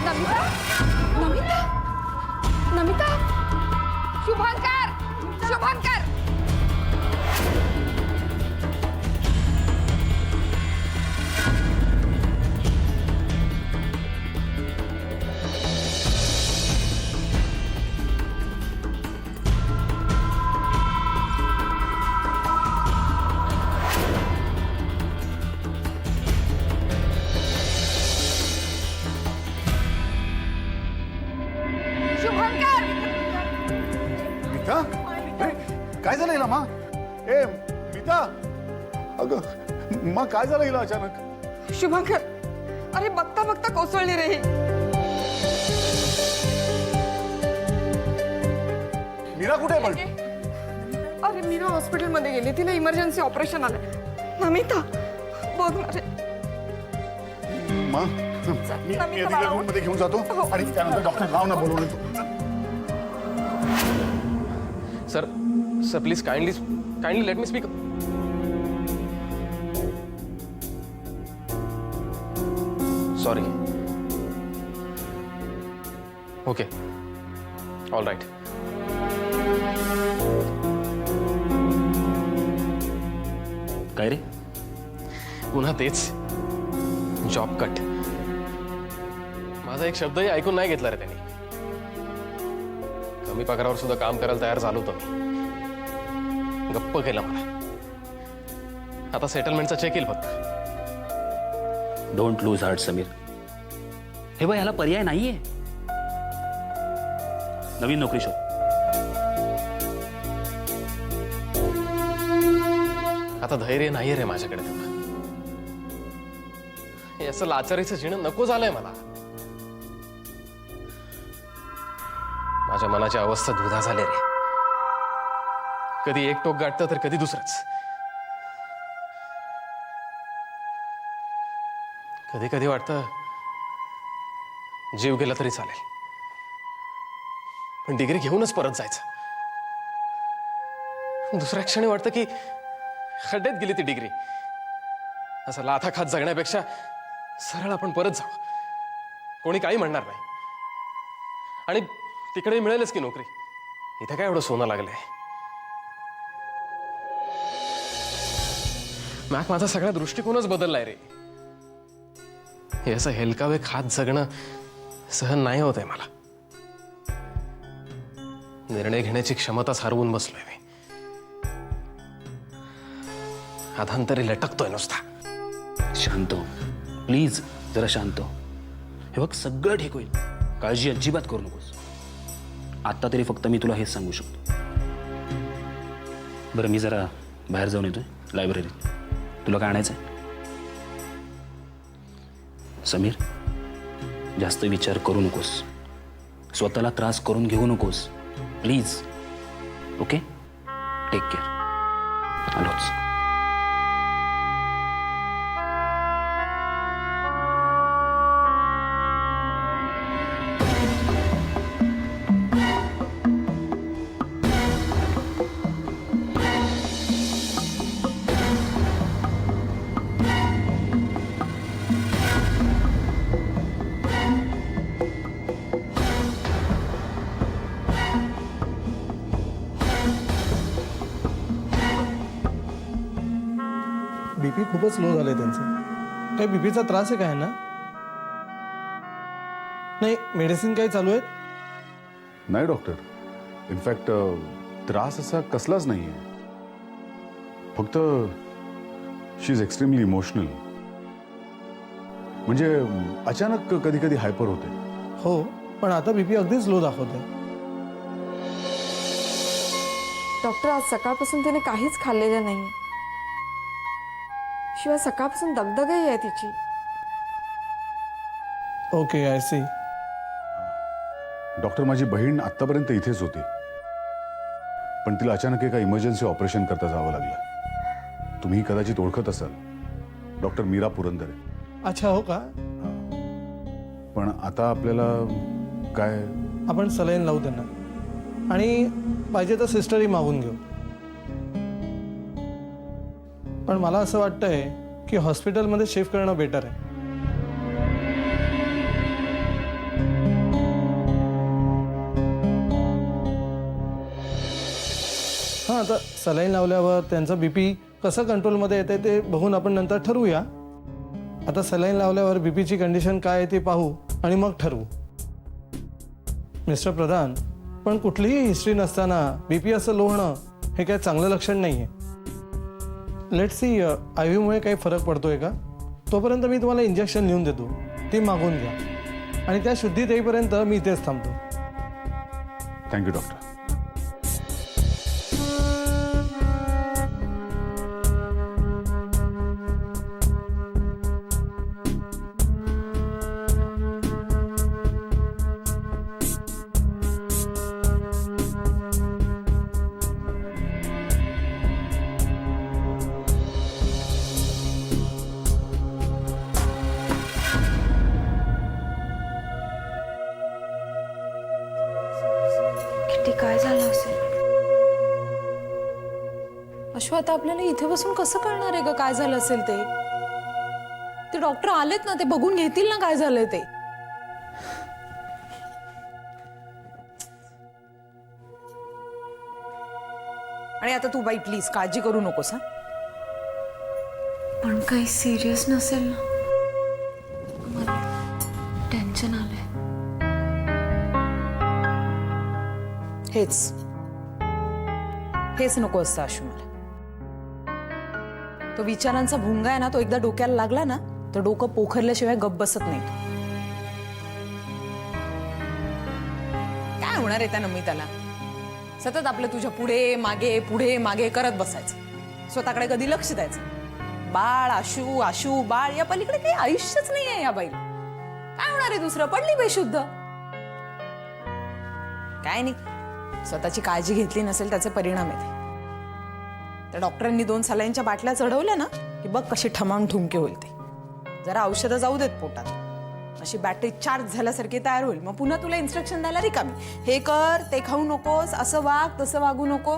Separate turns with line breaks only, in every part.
नमिता, नमिता, नमिता, शुभंकर, शुभंकर. शुभंकर.
मीता, अरे काय झालं हिला माँ? ए मीता, अगं माँ काय झालं हिला अचानक?
शुभंकर, अरे बघता बघता कोसळली रे ही.
मीरा कुठे आहे पण?
अरे मीरा हॉस्पिटलमध्ये गेली, तिला इमर्जन्सी ऑपरेशन आलं. नमिता बघ ना रे.
माँ मी तिला रूम मध्ये घेऊन जातो आणि त्यानंतर डॉक्टर राव ना बोलवून
sir sir please kindly let me speak. Sorry. Okay, all right.
काय रे?
पुन्हा तेच जॉब कट. माझा एक शब्दही ऐकून नाही घेतला रे त्यांनी. कमी पगारावर सुद्धा काम करायला तयार झालो होतो मी. गप्प केलं मला. आता सेटलमेंटचा चेक येईल फक्त.
Don't lose heart Sameer. हे बघ, याला पर्याय नाहीये. नवीन नोकरी शोध.
आता धैर्य नाहीये रे माझ्याकडे तेवढं. हे असं लाचारीचं जिणं नको झालंय मला. माझ्या मनाची अवस्था दुधा झाली रे. कधी एक टोक गाठतं तर कधी दुसरंच. कधी कधी वाटतं जीव गेला तरी चालेल, पण डिग्री घेऊनच परत जायचं. दुसऱ्या क्षणी वाटतं की खड्ड्यात गेली ती डिग्री. असं लाथा खात जगण्यापेक्षा सरळ आपण परत जाऊ. कोणी काही म्हणणार नाही. आणि तिकडे मिळेलच की नोकरी. इथे काय एवढं सोनं लागलंय. मॅक माझा सगळा दृष्टिकोनच बदललाय रे. हे असं हेलकावे खात जगणं सहन नाही होत आहे मला. निर्णय घेण्याची क्षमताच हरवून बसलोय मी. अधांतरी लटकतोय नुसता.
शांत हो प्लीज, जरा शांत हो. हे बघ, सगळं ठीक होईल. काळजी अजिबात करू नकोस. आता तरी फक्त मी तुला हेच सांगू शकतो. बरं, मी जरा बाहेर जाऊन येतोय लायब्ररीत. तुला काय आणायचंय? समीर, जास्त विचार करू नकोस. स्वतःला त्रास करून घेऊ नकोस प्लीज. Okay, take care. आलोच.
बीपी खूपच लो झालंय त्यांचं. काही बीपीचा त्रास आहे काय ना? नाही, मेडिसिन काही चालू आहेत?
नाही डॉक्टर, इनफॅक्ट त्रास असा कसलाच नाहीये. फक्त शी इज एक्स्ट्रीमली इमोशनल. म्हणजे अचानक कधी कधी हायपर होते.
हो, पण आता बीपी अगदीच लो दाखवते.
डॉक्टर, आज सकाळपासून तिने काहीच खाल्लेलं नाही. शिवाय सकाळपासून दगदगही आहे तिची.
Okay, I C.
डॉक्टर, माझी बहीण आत्तापर्यंत इथेच होती, पण तिला अचानक एका इमर्जन्सी ऑपरेशन करता जावं लागलं. तुम्ही कदाचित ओळखत असाल, डॉक्टर मीरा पुरंदरे.
अच्छा, हो का?
पण आता आपल्याला काय?
आपण सलाईन लावू त्यांना आणि पाहिजे तर सिस्टरही मागून घेऊ. पण मला असं वाटतंय की हॉस्पिटलमध्ये शिफ्ट करणं बेटर आहे. हां, आता सलाईन लावल्यावर त्यांचा BP कसं कंट्रोलमध्ये येते ते बघून आपण नंतर ठरवूया. आता सलाईन लावल्यावर BPची कंडिशन काय आहे ते पाहू आणि मग ठरवू. मिस्टर प्रधान, पण कुठलीही हिस्ट्री नसताना BP असं लो होणं हे काय चांगलं लक्षण नाही आहे. लेट्स सी IV मुळे काही फरक पडतोय का. तोपर्यंत मी तुम्हाला इंजेक्शन लिहून देतो, ती मागून घ्या आणि त्या शुद्धीत येईपर्यंत मी इथेच थांबतो.
Thank you doctor.
किती काय झालं असेल.
अश्व, आता आपल्याला इथे बसून कसं कळणार आहे ग काय झालं असेल ते. ते डॉक्टर आलेत ना, ते बघून घेतील ना काय झालंय ते. आणि आता तू बाई प्लीज काळजी करू नकोस. हा,
पण काही सिरियस नसेल ना. मला टेन्शन आलंय.
हेच नको असतं आशू मला. तो विचारांचा भुंगा आहे ना, तो एकदा डोक्याला लागला ना तर डोकं पोखरल्याशिवाय गप्प बसत नाही तो. काय होणार आहे त्या नमिताला. सतत आपलं तुझ्या पुढे मागे करत बसायचं. स्वतःकडे कधी लक्ष द्यायचं. बाळ आशू आशू बाळ, या पलीकडे काही आयुष्यच नाही आहे या बाईला. काय होणार आहे दुसरं. पडली बेशुद्ध. काय नाही, स्वतःची काळजी घेतली नसेल त्याचे परिणाम येते. त्या डॉक्टरांनी 2 सलाईनच्या बाटल्या चढवल्या ना की बघ कशी ठमावून ठुमके होईल ते. जरा औषधं जाऊ देत पोटात, अशी बॅटरी चार्ज झाल्यासारखी तयार होईल. मग पुन्हा तुला इन्स्ट्रक्शन द्यायला रिकामी. हे कर, ते खाऊ नकोस, असं वाग, तसं वागू नको.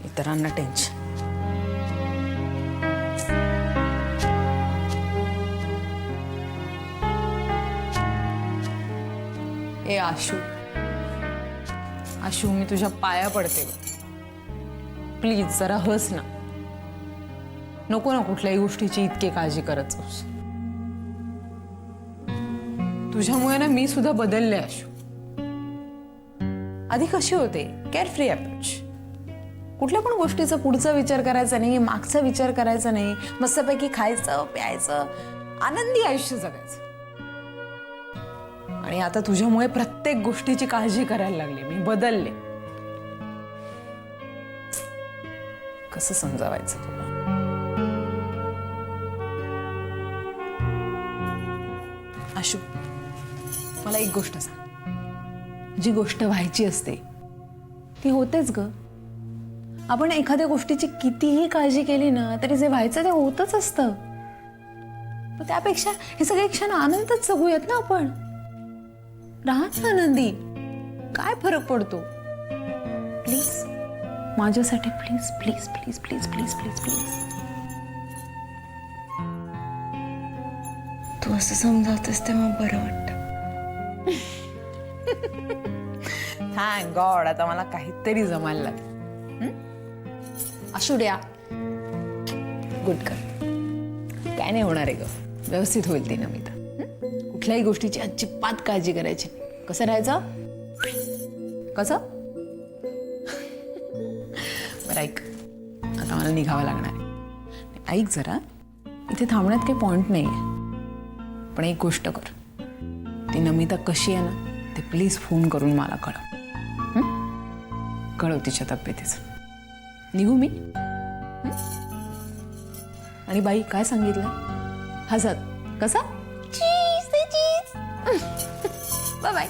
इतरांना टेन्शन. ए आशू, आशू, मी तुझ्या पाया पडते. प्लीज जरा हस ना. नको ना कुठल्याही गोष्टीची इतकी काळजी करत जाऊस. तुझ्यामुळे ना मी सुद्धा बदलले आशू. आधी कशी होते, केअरफ्री अप्रोच. कुठल्या पण गोष्टीचा पुढचा विचार करायचा नाही, मागचा विचार करायचा नाही. मस्तपैकी खायचं प्यायचं, आनंदी आयुष्य जगायचं. आणि आता तुझ्यामुळे प्रत्येक गोष्टीची काळजी करायला लागली. मी बदलले. कसं समजावायचं तुला. आशू, मला एक गोष्ट सांग. जी गोष्ट व्हायची असते ती होतेच ग. आपण एखाद्या गोष्टीची कितीही काळजी केली ना तरी जे व्हायचं ते होतच असतं. त्यापेक्षा हे सगळे क्षण आनंदात जगूयात ना आपण. राहत ना आनंदी. काय फरक पडतो. प्लीज माझ्यासाठी please please please please please please please.
तू असं समजावतेस तेव्हा बरं वाटतं.
थँक गॉड, आता मला काहीतरी जमायला लागेल. असू द्या. गुड कर. काय नाही होणार आहे ग. व्यवस्थित होईल ती नमिता. कुठल्याही गोष्टीची अजिबात काळजी करायची. कसं राहायचं. कसं. बरं ऐक, आता मला निघावं लागणार आहे. ऐक जरा, इथे थांबण्यात काही पॉइंट नाही आहे. पण एक गोष्ट कर, ती नमिता कशी आहे ना ते प्लीज फोन करून मला कळव. कळव तिच्या तब्येतीचं. निघू मी. आणि बाई काय सांगितलं. हसत. कसा. चीज ते cheese. Bye bye.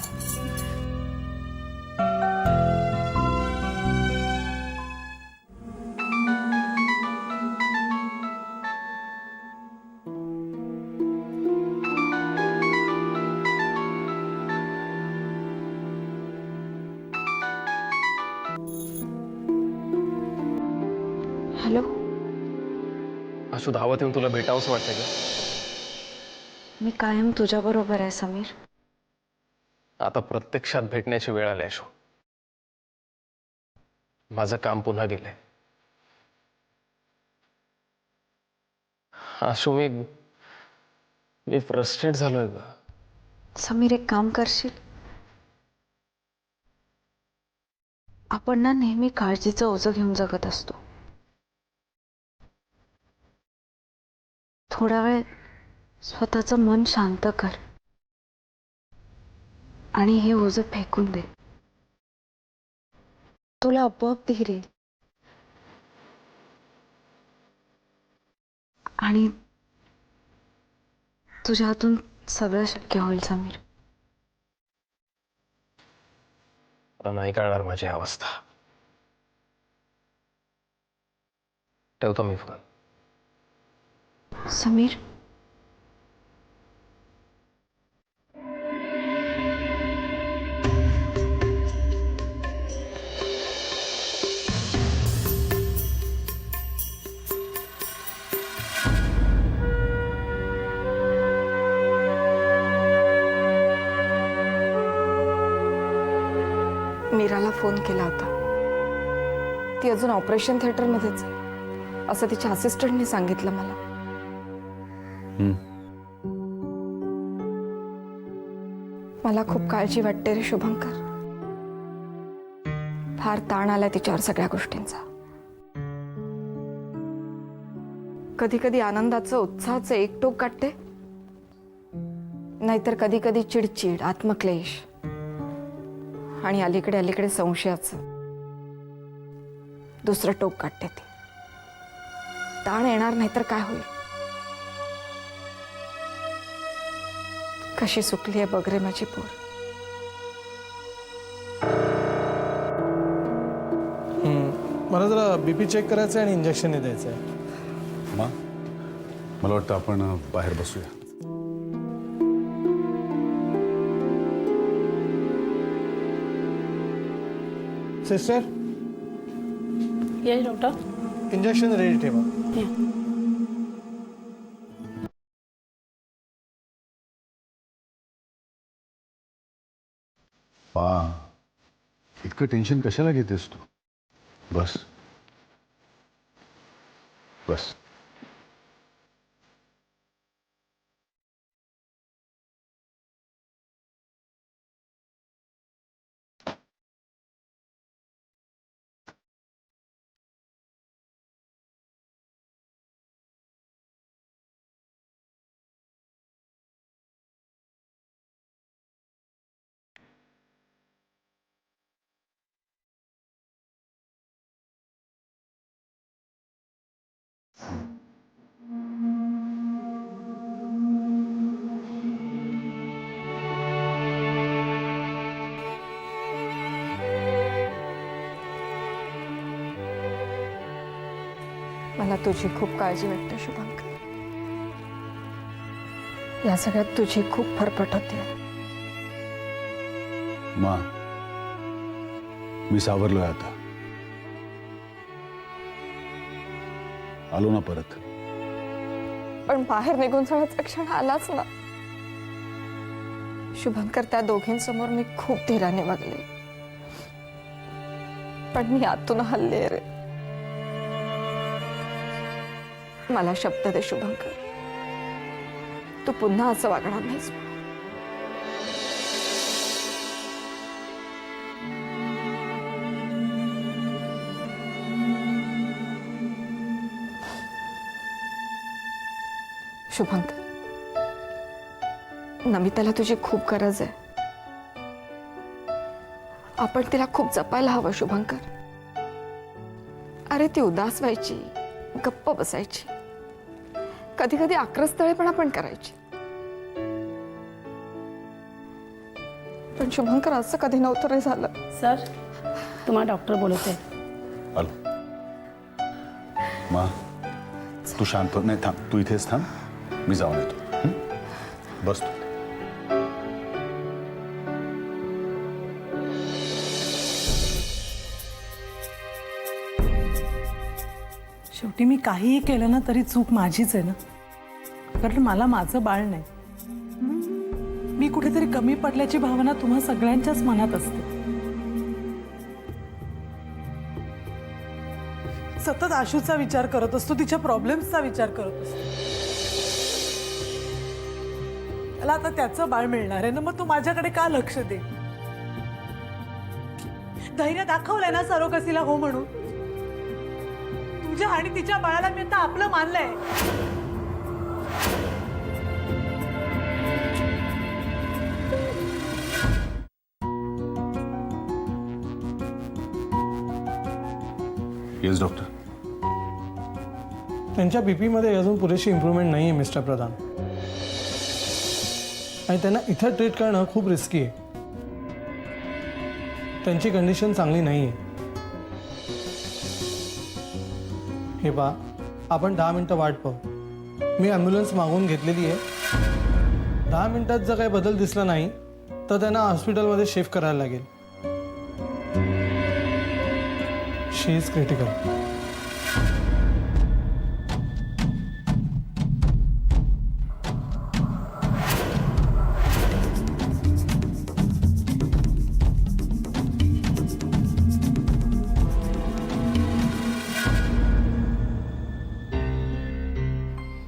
Hello.
Ashu धावत येऊन तुला भेटावंसं वाटतंय का?
मी कायम तुझ्याबरोबर आहे समीर.
आता प्रत्यक्षात भेटण्याची वेळ आली आशू. माझं काम पुन्हा गेलंय. आशू मी फ्रस्ट्रेट झालोय ग.
समीर एक काम करशील? आपण ना नेहमी काळजीचं ओझं घेऊन जगत असतो. थोडा वेळ स्वतःचं मन शांत कर आणि हे ओझं फेकून दे. तुला आपोआप धीर येईल आणि तुझ्या हातून सगळं शक्य होईल समीर.
आता नाही कळणार माझी अवस्था. ठेवतो मी फोन.
समीर, मीराला फोन केला होता. ती अजून ऑपरेशन थिएटरमध्येच आहे असं तिच्या असिस्टंटने सांगितलं मला. मला खूप काळजी वाटते रे शुभंकर. फार ताण आलाय तिच्यावर सगळ्या गोष्टींचा. कधी कधी आनंदाचं उत्साहाचं एक टोक काढते, नाहीतर कधी कधी चिडचिड, आत्मक्लेश आणि अलीकडे संशयाचं दुसरं टोक काढते ती. ताण येणार नाही तर काय होईल? कशी सुकली आहे बघ रे माझी पोर.
मला जरा बीपी चेक करायचं आहे आणि इंजेक्शन द्यायचं आहे.
मा, मला वाटतं आपण बाहेर बसूया.
Sister,
yes doctor.
Injection ready ठेवा.
पा, इतकं टेन्शन कशाला घेतेस तू? बस बस.
मला तुझी खूप काळजी वाटते शुभंकर. या सगळ्यात तुझी खूप फरफट होते.
मा, मी सावरलोय आता. आलो ना परत.
पण बाहेर निघून जाण्याचा क्षण आलाच ना शुभंकर. त्या दोघींसमोर मी खूप धीराने वागले, पण मी आतून हल्ले रे. मला शब्द दे शुभंकर, तू पुन्हा असं वागणार नाहीस. शुभंकर, नमिताला तुझी खूप गरज आहे. आपण तिला खूप जपायला हवं शुभंकर. अरे ती उदास व्हायची, गप्प बसायची, कधी कधी आक्रस्तळेपणा पण करायची. पण शुभंकर असं कधी नव्हतं रे झालं.
सर, तुम्हाला डॉक्टर बोलत आहे.
आलो. मा, तू शांत हो. नाही, थांब, तू इथेच थांब, मी जाऊन येतो. बस तू.
शेवटी मी काहीही केलं ना तरी चूक माझीच आहे ना, कारण मला माझं बाळ नाही. मी कुठेतरी कमी पडल्याची भावना तुम्हा सगळ्यांच्याच मनात असते. सतत आशूचा विचार करत असतो, तिच्या प्रॉब्लेम्सचा विचार करत असतो. मला आता त्याचं बाळ मिळणार आहे ना, मग तू माझ्याकडे का लक्ष दे? धैर्य दाखवलंय ना सरोगसीला हो म्हणून. तुझ्या आणि तिच्या बाळाला मी आता आपलं मानलंय.
Yes doctor.
त्यांच्या बीपीमध्ये अजून पुरेशी इम्प्रूव्हमेंट नाही आहे मिस्टर प्रधान, आणि त्यांना इथं ट्रीट करणं खूप रिस्की आहे. त्यांची कंडिशन चांगली नाही आहे. हे पहा, आपण 10 मिनटं वाट पाहू. मी ॲम्ब्युलन्स मागवून घेतलेली आहे. 10 मिनटात जर काही बदल दिसला नाही तर त्यांना हॉस्पिटलमध्ये शिफ्ट करायला लागेल. शी इज क्रिटिकल.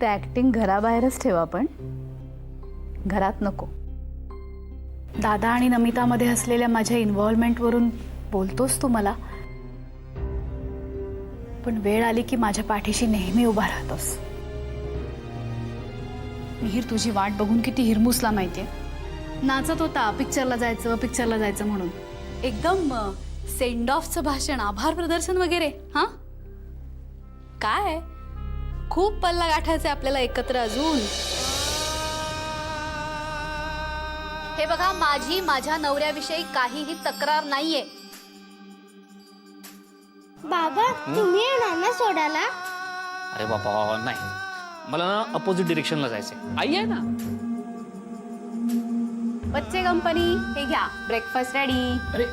ते ॲक्टिंग घराबाहेरच ठेवा, पण घरात नको.
दादा आणि नमितामध्ये असलेल्या माझ्या इन्व्हॉल्वमेंटवरून बोलतोस तू मला, पण वेळ आली की माझ्या पाठीशी नेहमी उभा राहतोस. मिहीर तुझी वाट बघून किती हिरमुसला माहितीये. नाचत होता पिक्चरला जायचं म्हणून. एकदम सेंड ऑफचं भाषण, आभार प्रदर्शन वगैरे. हां काय, खूप पल्ला गाठायचा आपल्याला एकत्र अजून. हे बघा, माझी माझ्या नवऱ्याविषयी काहीही तक्रार नाहीये.
बाबा तुम्ही येणार ना सोडायला?
अरे बाबा नाही, मला ना अपोजिट डिरेक्शनला जायचंय. आई आहे ना.
बच्चे कंपनी, हे घ्या ब्रेकफास्ट रेडी.
अरे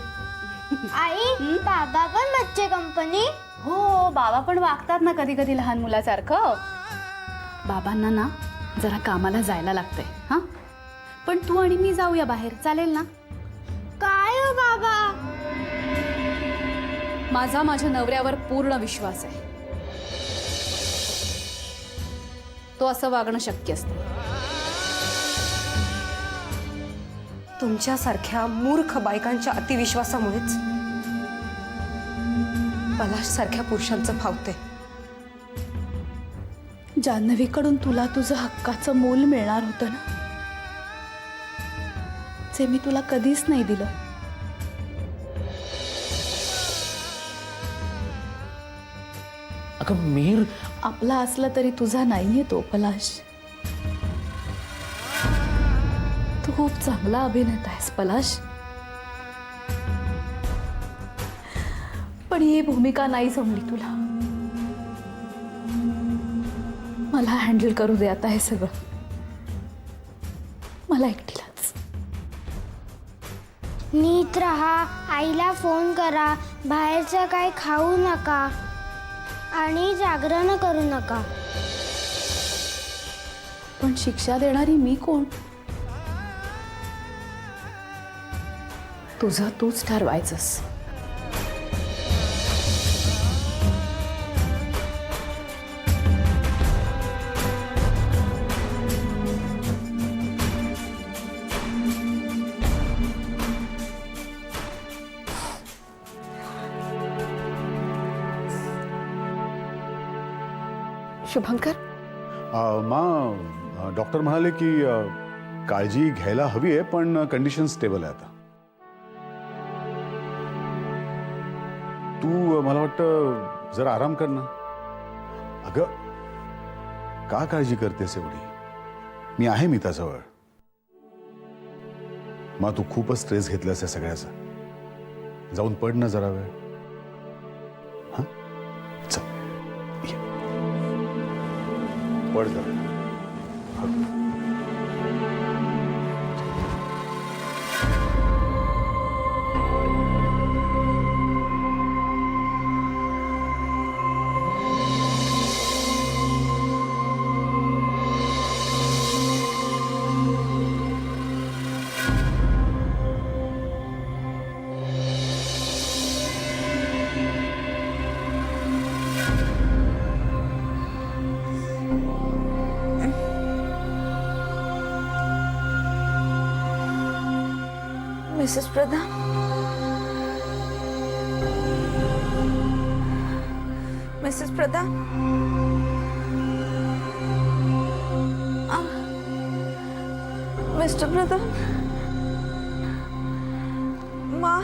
आई बाबा पण बच्चे कंपनी?
हो, बाबा पण वागतात ना कधी कधी लहान मुलासारखं. बाबांना ना जरा कामाला जायला लागतंय. हां, पण तू आणि मी जाऊया बाहेर, चालेल ना?
काय हो बाबा?
माझा माझ्या नवऱ्यावर पूर्ण विश्वास आहे. तो असं वागणं शक्य असतं.
तुमच्यासारख्या मूर्ख बायकांच्या अतिविश्वासामुळेच पलाशसारख्या पुरुषांचं फावते.
जान्हवीकडून तुला तुझं हक्काचं मोल मिळणार होतं ना, जे मी तुला कधीच नाही दिलं.
अगं मिहीर,
आपला असला तरी तुझा नाहीये तो पलाश. तू खूप चांगला अभिनेता आहेस पलाश, पण ही भूमिका नाही जमली तुला. मला हँडल करू दे आता हे सगळं, मला एकटीलाच.
नीट राहा, आईला फोन करा, बाहेरचं काय खाऊ नका आणि जागरण करू नका.
पण शिक्षा देणारी मी कोण? तुझं तूच ठरवायचंस.
शुभंकर,
डॉक्टर म्हणाले की काळजी घ्यायला हवी आहे, पण कंडिशन स्टेबल आहे आता. तू मला वाटतं जरा आराम कर ना. अगं का काळजी करतेस एवढी? मी आहे मिताजवळ. मग तू खूपच स्ट्रेस घेतलास या सगळ्याचा. जाऊन पड ना जरा वेळ. हां चल ये. पड जरा.
मिसेस प्रधान, मिसेस प्रधान, मिस्टर प्रधान, मा,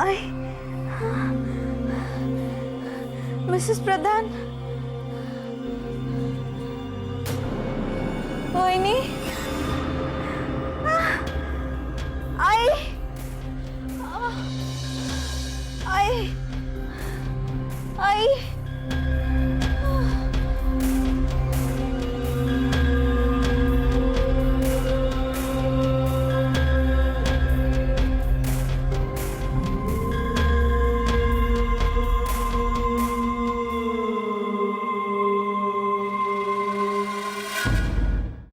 आई, मिसेस प्रधान, वहिनी, आई, आई, आई,